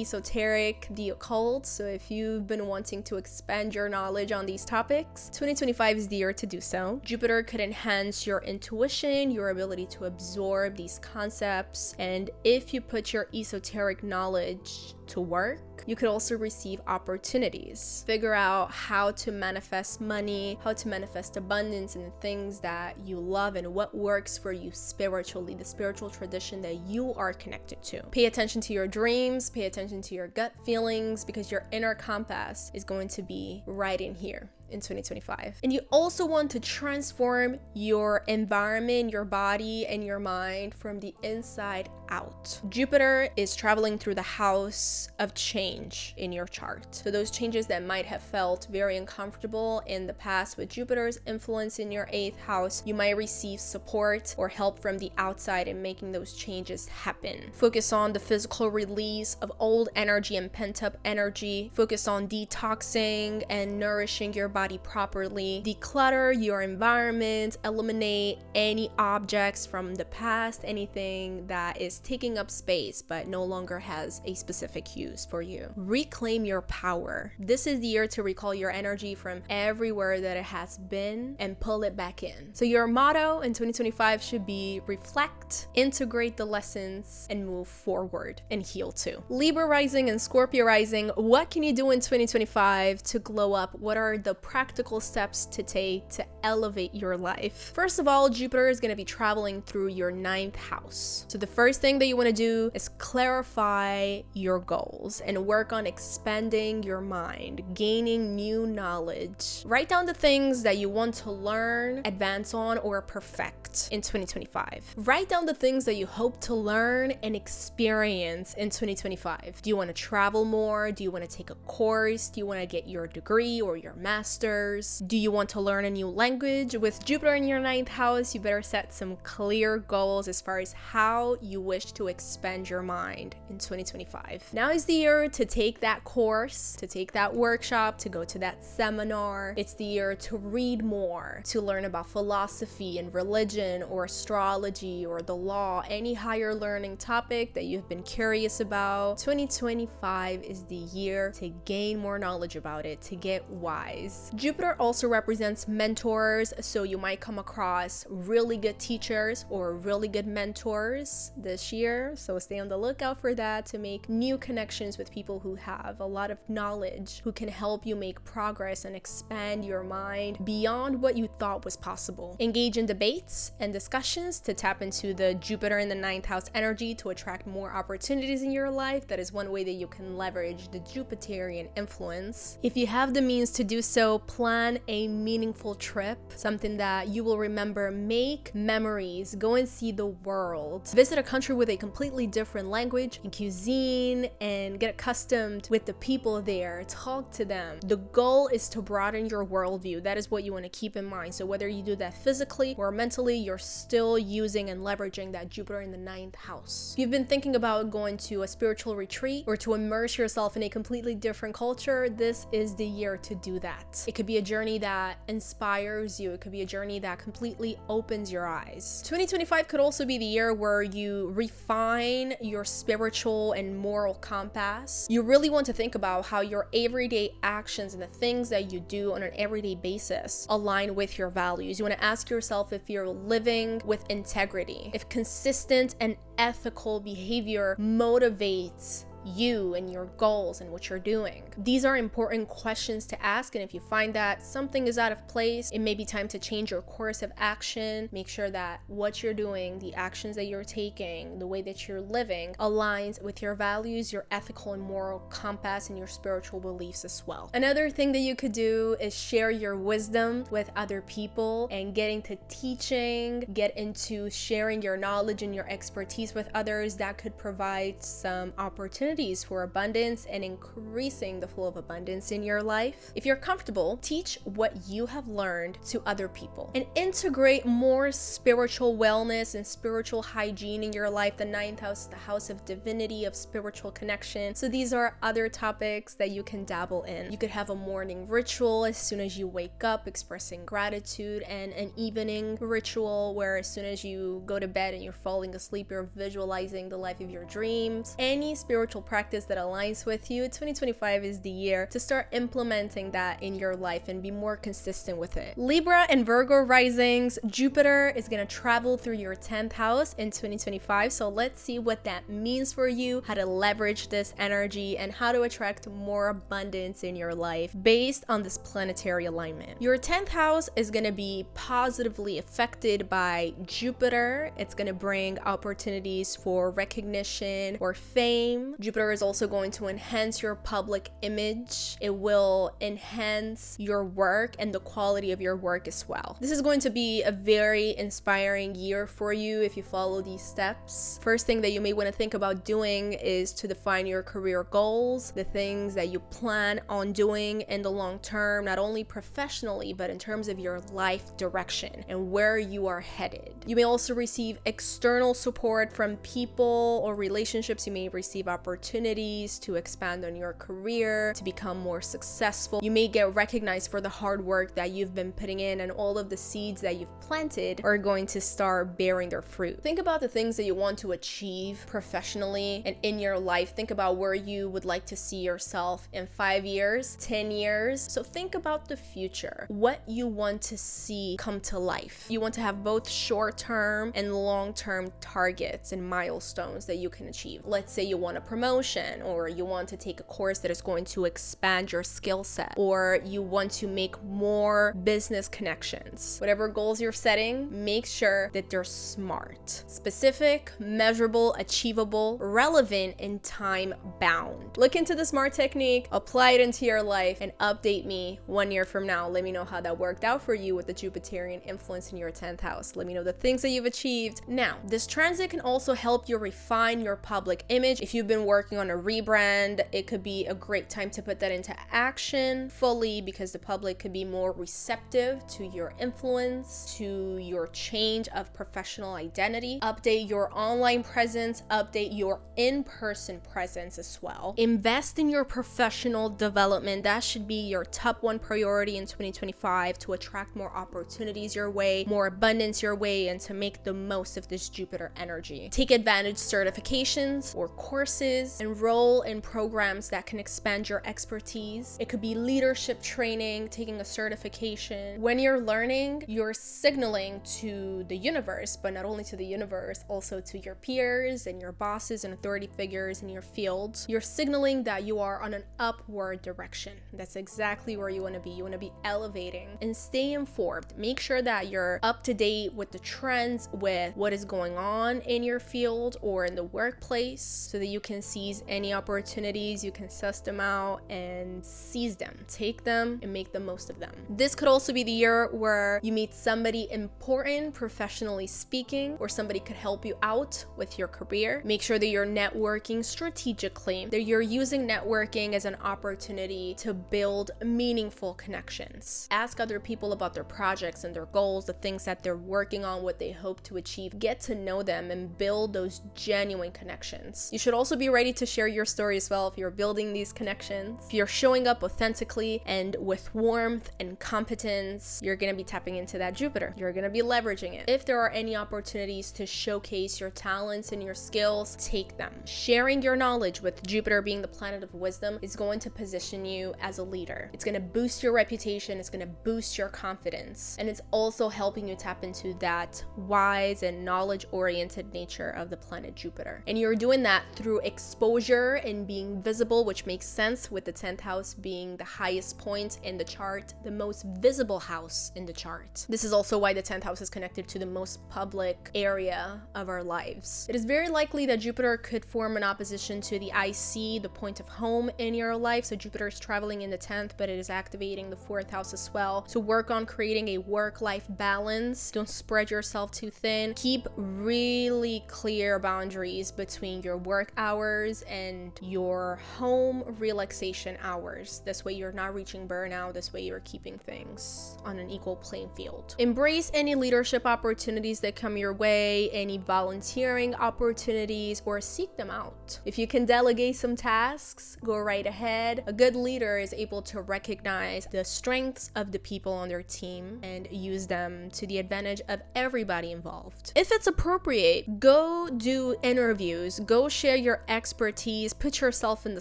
S1: esoteric, the occult. So if you've been wanting to expand your knowledge on these topics, 2025 is the year to do so. Jupiter could enhance your intuition, your ability to absorb these concepts, and if you put your esoteric knowledge to work, you could also receive opportunities. Figure out how to manifest money, how to manifest abundance in the things that you love, and what works for you spiritually, the spiritual tradition that you are connected to. Pay attention to your dreams, pay attention to your gut feelings, because your inner compass is going to be right in here in 2025. And you also want to transform your environment, your body, and your mind from the inside out. Jupiter is traveling through the house of change in your chart. So those changes that might have felt very uncomfortable in the past, with Jupiter's influence in your 8th house, you might receive support or help from the outside in making those changes happen. Focus on the physical release of old energy and pent-up energy. Focus on detoxing and nourishing your body properly. Declutter your environment, eliminate any objects from the past, anything that is taking up space but no longer has a specific use for you. Reclaim your power. This is the year to recall your energy from everywhere that it has been and pull it back in. So your motto in 2025 should be reflect, integrate the lessons, and move forward and heal too. Libra rising and Scorpio rising, what can you do in 2025 to glow up? What are the practical steps to take to elevate your life? First of all, Jupiter is going to be traveling through your 9th house. So the first thing that you want to do is clarify your goals and work on expanding your mind, gaining new knowledge. Write down the things that you want to learn, advance on, or perfect in 2025. Write down the things that you hope to learn and experience in 2025. Do you want to travel more? Do you want to take a course? Do you want to get your degree or your master's? Do you want to learn a new language? With Jupiter in your 9th house, you better set some clear goals as far as how you wish push to expand your mind in 2025. Now is the year to take that course, to take that workshop, to go to that seminar. It's the year to read more, to learn about philosophy and religion or astrology or the law, any higher learning topic that you've been curious about. 2025 is the year to gain more knowledge about it, to get wise. Jupiter also represents mentors, so you might come across really good teachers or really good mentors this year, so stay on the lookout for that to make new connections with people who have a lot of knowledge, who can help you make progress and expand your mind beyond what you thought was possible. Engage in debates and discussions to tap into the Jupiter in the 9th house energy to attract more opportunities in your life. That is one way that you can leverage the Jupiterian influence. If you have the means to do so, plan a meaningful trip, something that you will remember. Make memories, go and see the world, visit a country with a completely different language and cuisine, and get accustomed with the people there, talk to them. The goal is to broaden your worldview. That is what you want to keep in mind. So whether you do that physically or mentally, you're still using and leveraging that Jupiter in the 9th house. If you've been thinking about going to a spiritual retreat or to immerse yourself in a completely different culture, this is the year to do that. It could be a journey that inspires you. It could be a journey that completely opens your eyes. 2025 could also be the year where you refine your spiritual and moral compass. You really want to think about how your everyday actions and the things that you do on an everyday basis align with your values. You want to ask yourself if you're living with integrity, if consistent and ethical behavior motivates you and your goals and what you're doing. These are important questions to ask, and if you find that something is out of place, it may be time to change your course of action. Make sure that what you're doing, the actions that you're taking, the way that you're living aligns with your values, your ethical and moral compass, and your spiritual beliefs as well. Another thing that you could do is share your wisdom with other people and get into teaching, get into sharing your knowledge and your expertise with others. That could provide some opportunities for abundance and increasing the flow of abundance in your life. If you're comfortable, teach what you have learned to other people and integrate more spiritual wellness and spiritual hygiene in your life. The 9th house is the house of divinity, of spiritual connection. So these are other topics that you can dabble in. You could have a morning ritual as soon as you wake up, expressing gratitude, and an evening ritual where as soon as you go to bed and you're falling asleep, you're visualizing the life of your dreams. Any spiritual practice that aligns with you, 2025 is the year to start implementing that in your life and be more consistent with it. Libra and Virgo risings, Jupiter is going to travel through your 10th house in 2025. So let's see what that means for you, how to leverage this energy, and how to attract more abundance in your life based on this planetary alignment. Your 10th house is going to be positively affected by Jupiter. It's going to bring opportunities for recognition or fame. Jupiter is also going to enhance your public image. It will enhance your work and the quality of your work as well. This is going to be a very inspiring year for you if you follow these steps. First thing that you may want to think about doing is to define your career goals, the things that you plan on doing in the long term, not only professionally, but in terms of your life direction and where you are headed. You may also receive external support from people or relationships. You may receive opportunities to expand on your career, to become more successful. You may get recognized for the hard work that you've been putting in, and all of the seeds that you've planted are going to start bearing their fruit. Think about the things that you want to achieve professionally and in your life. Think about where you would like to see yourself in 5 years, 10 years. So think about the future, what you want to see come to life. You want to have both short-term and long-term targets and milestones that you can achieve. Let's say you want a promotion, or you want to take a course that is going to expand your skill set, or you want to make more business connections. Whatever goals you're setting, make sure that they're smart, specific, measurable, achievable, relevant, and time bound. Look into the SMART technique, apply it into your life, and update me 1 year from now. Let me know how that worked out for you with the Jupiterian influence in your 10th house. Let me know the things that you've achieved. Now, this transit can also help you refine your public image. If you've been working working on a rebrand, it could be a great time to put that into action fully, because the public could be more receptive to your influence, to your change of professional identity. Update your online presence, update your in-person presence as well. Invest in your professional development. That should be your top one priority in 2025 to attract more opportunities your way, more abundance your way, and to make the most of this Jupiter energy. Take advantage certifications or courses, enroll in programs that can expand your expertise. It could be leadership training, taking a certification. When you're learning, you're signaling to the universe, but not only to the universe, also to your peers and your bosses and authority figures in your field. You're signaling that you are on an upward direction. That's exactly where you want to be. You want to be elevating, and stay informed. Make sure that you're up to date with the trends, with what is going on in your field or in the workplace, so that you can seize any opportunities, you can suss them out and seize them, take them and make the most of them. This could also be the year where you meet somebody important, professionally speaking, or somebody could help you out with your career. Make sure that you're networking strategically, that you're using networking as an opportunity to build meaningful connections. Ask other people about their projects and their goals, the things that they're working on, what they hope to achieve. Get to know them and build those genuine connections. You should also be ready to share your story as well if you're building these connections. If you're showing up authentically and with warmth and competence, you're going to be tapping into that Jupiter. You're going to be leveraging it. If there are any opportunities to showcase your talents and your skills, take them. Sharing your knowledge, with Jupiter being the planet of wisdom, is going to position you as a leader. It's going to boost your reputation, it's going to boost your confidence, and it's also helping you tap into that wise and knowledge-oriented nature of the planet Jupiter. And you're doing that through exposure and being visible, which makes sense with the 10th house being the highest point in the chart, the most visible house in the chart. This is also why the 10th house is connected to the most public area of our lives. It is very likely that Jupiter could form an opposition to the IC, the point of home in your life. So Jupiter is traveling in the 10th, but it is activating the 4th house as well. So work on creating a work-life balance. Don't spread yourself too thin. Keep really clear boundaries between your work hours and your home relaxation hours. This way you're not reaching burnout. This way you're keeping things on an equal playing field. Embrace any leadership opportunities that come your way, any volunteering opportunities, or seek them out. If you can delegate some tasks, go right ahead. A good leader is able to recognize the strengths of the people on their team and use them to the advantage of everybody involved. If it's appropriate, go do interviews, go share your expertise, put yourself in the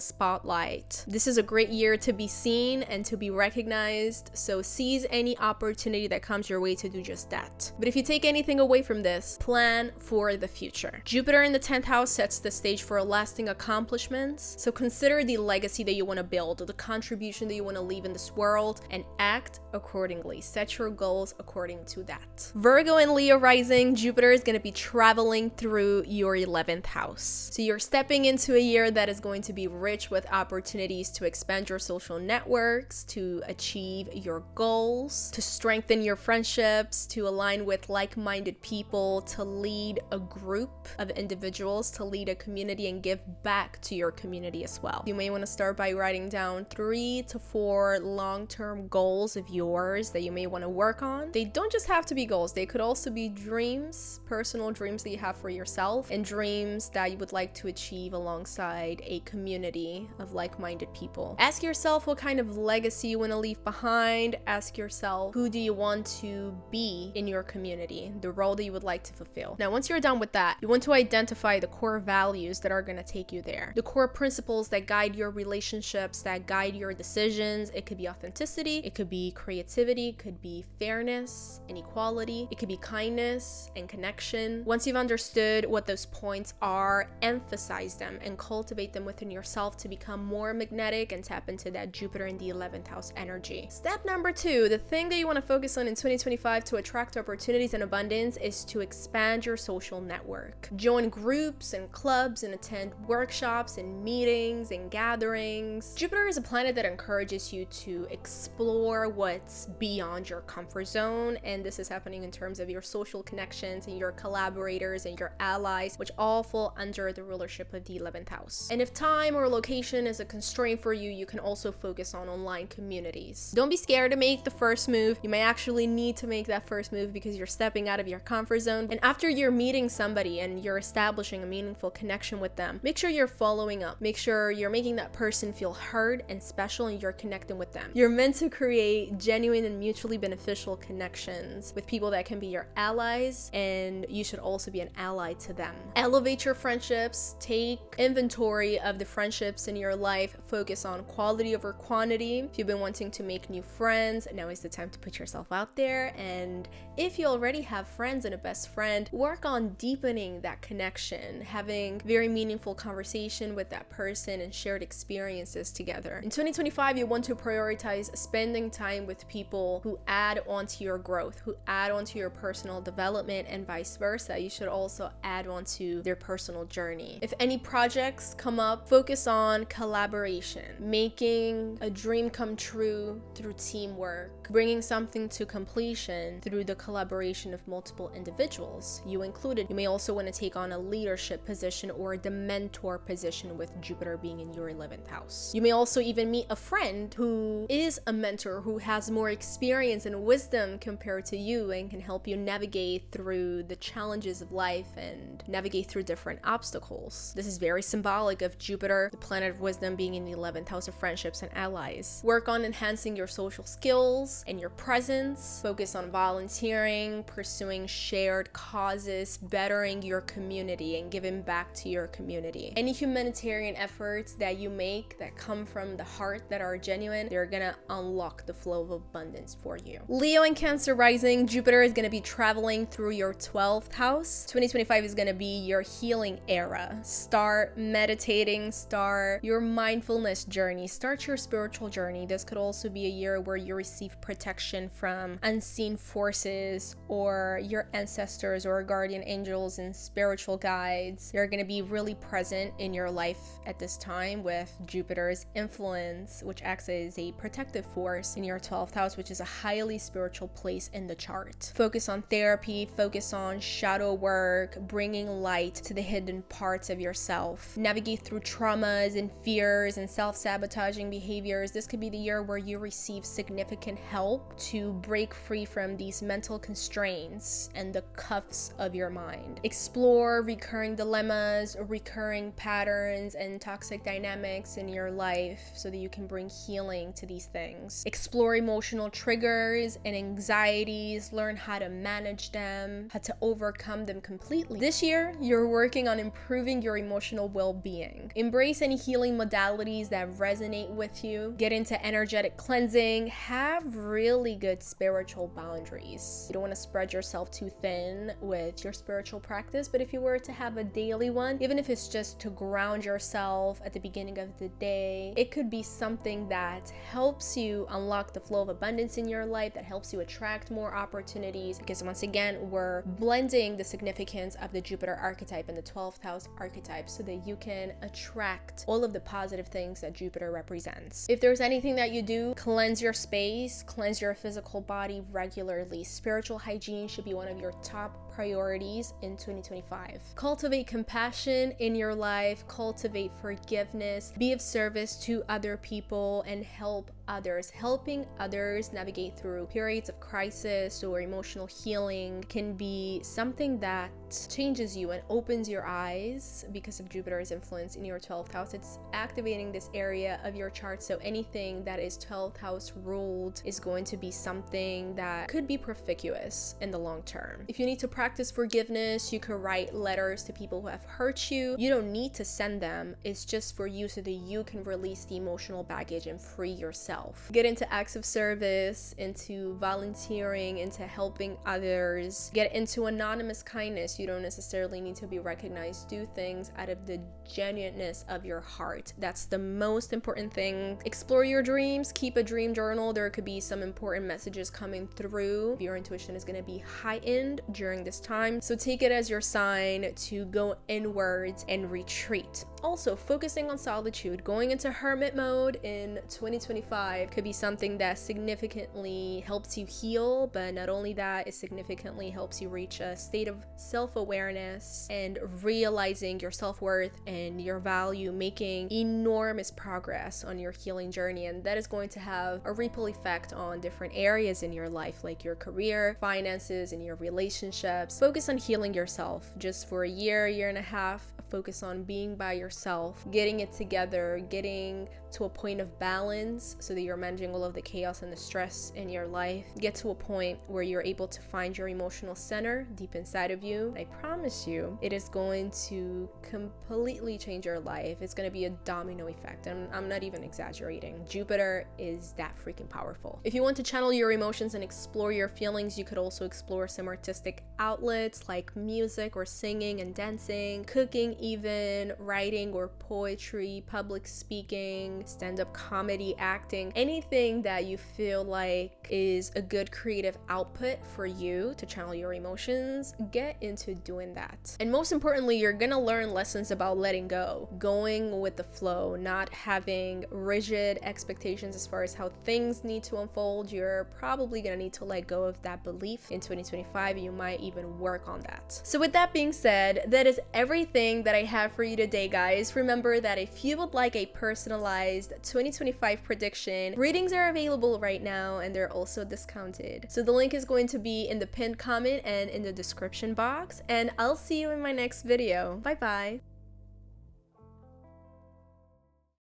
S1: spotlight. This is a great year to be seen and to be recognized, so seize any opportunity that comes your way to do just that. But if you take anything away from this, plan for the future. Jupiter in the 10th house sets the stage for lasting accomplishments, so consider the legacy that you want to build, the contribution that you want to leave in this world, and act accordingly. Set your goals according to that. Virgo and Leo rising, Jupiter is going to be traveling through your 11th house. So you're stepping into a year that is going to be rich with opportunities to expand your social networks, to achieve your goals, to strengthen your friendships, to align with like-minded people, to lead a group of individuals, to lead a community and give back to your community as well. You may want to start by writing down 3 to 4 long-term goals of yours that you may want to work on. They don't just have to be goals. They could also be dreams, personal dreams that you have for yourself, and dreams that you would like to achieve alongside a community of like-minded people. Ask yourself what kind of legacy you want to leave behind. Ask yourself, who do you want to be in your community, the role that you would like to fulfill. Now, once you're done with that, you want to identify the core values that are going to take you there, the core principles that guide your relationships, that guide your decisions. It could be authenticity, it could be creativity, it could be fairness and equality, it could be kindness and connection. Once you've understood what those points are, emphasize them and cultivate them within yourself to become more magnetic and tap into that Jupiter in the 11th house energy. Step number 2, the thing that you want to focus on in 2025 to attract opportunities and abundance is to expand your social network. Join groups and clubs and attend workshops and meetings and gatherings. Jupiter is a planet that encourages you to explore what's beyond your comfort zone, and this is happening in terms of your social connections and your collaborators and your allies, which all fall under the rulership of the 11th house. And if time or location is a constraint for you, you can also focus on online communities. Don't be scared to make the first move. You may actually need to make that first move because you're stepping out of your comfort zone. And after you're meeting somebody and you're establishing a meaningful connection with them, make sure you're following up. Make sure you're making that person feel heard and special, and you're connecting with them. You're meant to create genuine and mutually beneficial connections with people that can be your allies, and you should also be an ally to them. Elevate your friendships. Take inventory of the friendships in your life. Focus on quality over quantity. If you've been wanting to make new friends, now is the time to put yourself out there. And if you already have friends and a best friend, work on deepening that connection, having very meaningful conversation with that person and shared experiences together. In 2025, you want to prioritize spending time with people who add on to your growth, who add on to your personal development, and vice versa. You should also add on to their personal journey. If any projects come up, focus on collaboration, making a dream come true through teamwork, bringing something to completion through the collaboration of multiple individuals, you included. You may also want to take on a leadership position or the mentor position with Jupiter being in your 11th house. You may also even meet a friend who is a mentor, who has more experience and wisdom compared to you and can help you navigate through the challenges of life and navigate through different obstacles. This is very symbolic of Jupiter, the planet of wisdom, being in the 11th house of friendships and allies. Work on enhancing your social skills and your presence. Focus on volunteering, pursuing shared causes, bettering your community, and giving back to your community. Any humanitarian efforts that you make that come from the heart, that are genuine, they're gonna unlock the flow of abundance for you. Leo and Cancer rising, Jupiter is gonna be traveling through your 12th house. 2025 is gonna be your healing era. Start meditating, start your mindfulness journey, start your spiritual journey. This could also be a year where you receive protection from unseen forces or your ancestors or guardian angels and spiritual guides. They're going to be really present in your life at this time with Jupiter's influence, which acts as a protective force in your 12th house, which is a highly spiritual place in the chart. Focus on therapy, focus on shadow work, bringing light to the hidden parts of yourself. Navigate through traumas and fears and self-sabotaging behaviors. This could be the year where you receive significant help to break free from these mental constraints and the cuffs of your mind. Explore recurring dilemmas, recurring patterns, and toxic dynamics in your life so that you can bring healing to these things. Explore emotional triggers and anxieties, learn how to manage them, how to overcome them completely. This year, you're working on improving your emotional well-being. Embrace any healing modalities that resonate with you. Get into energetic cleansing. Have really good spiritual boundaries. You don't want to spread yourself too thin with your spiritual practice, but if you were to have a daily one, even if it's just to ground yourself at the beginning of the day, it could be something that helps you unlock the flow of abundance in your life, that helps you attract more opportunities, because once again, we're blending the significance of the Jupiter archetype and the 12th house archetype so that you can attract all of the positive things that Jupiter represents. If there's anything that you do, cleanse your space, cleanse your physical body regularly. Spiritual hygiene should be one of your top priorities in 2025. Cultivate compassion in your life, cultivate forgiveness, be of service to other people, and help others. Helping others navigate through periods of crisis or emotional healing can be something that changes you and opens your eyes because of Jupiter's influence in your 12th house. It's activating this area of your chart, so anything that is 12th house ruled is going to be something that could be proficuous in the long term. If you need to practice forgiveness, you could write letters to people who have hurt you. You don't need to send them. It's just for you so that you can release the emotional baggage and free yourself. Get into acts of service, into volunteering, into helping others. Get into anonymous kindness. You don't necessarily need to be recognized. Do things out of the genuineness of your heart. That's the most important thing. Explore your dreams. Keep a dream journal. There could be some important messages coming through. Your intuition is going to be heightened during this time, so take it as your sign to go inwards and retreat. Also, focusing on solitude, going into hermit mode in 2025 could be something that significantly helps you heal, but not only that, it significantly helps you reach a state of self-awareness and realizing your self-worth and your value, making enormous progress on your healing journey. And that is going to have a ripple effect on different areas in your life, like your career, finances, and your relationships. Focus on healing yourself just for a year and a half. Focus on being by yourself, getting it together, getting to a point of balance so that you're managing all of the chaos and the stress in your life. Get to a point where you're able to find your emotional center deep inside of you. I promise you, it is going to completely change your life. It's going to be a domino effect. I'm not even exaggerating. Jupiter is that freaking powerful. If you want to channel your emotions and explore your feelings, you could also explore some artistic outlets like music or singing and dancing, cooking, even writing or poetry, public speaking, stand-up comedy, acting, anything that you feel like is a good creative output for you to channel your emotions. Get into doing that. And most importantly, you're gonna learn lessons about letting go, going with the flow, not having rigid expectations as far as how things need to unfold. You're probably gonna need to let go of that belief in 2025. You might even work on that. So with that being said, that is everything that I have for you today, guys. Remember that if you would like a personalized 2025 prediction, readings are available right now and they're also discounted. So the link is going to be in the pinned comment and in the description box, and I'll see you in my next video. Bye bye.